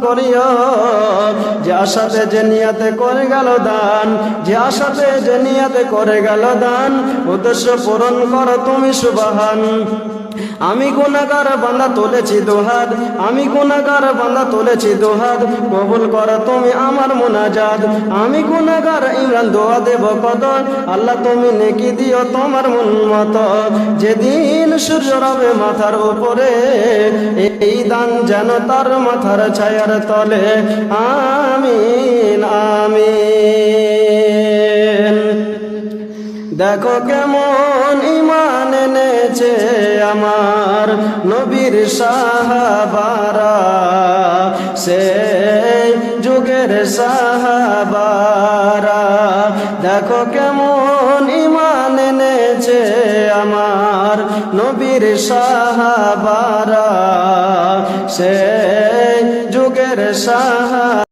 করিও যে আশাতে যে নিয়াতে করে গেল দান, যে আশাতে যে নিয়াতে করে গেল দান, উদ্দেশ্য পূরণ করো তুমি সুবহান। আমি গুনাহগার বান্দা তুলেছি দুহাত, আমি গুনাহগার বান্দা তুলেছি দুহাত, কবুল করো তুমি আমার মুনাজাত। আমি গুনাহগার ইমরান দোয়া দেব কত, আল্লাহ তুমি নেকি দিও তোমার মন মতো। যেদিন সূর্য রবে মাথার উপরে, এই দান যেন তার মাথার ছায়ার তলে। আমিন আমিন। দেখো কেমন ঈমান এনেছে আমার নবীর সাহাবারা, সেই যুগের সাহাবারা। দেখো কেমন ঈমান এনেছে আমার নবীর সাহাবারা, সেই যুগের সাহাবারা।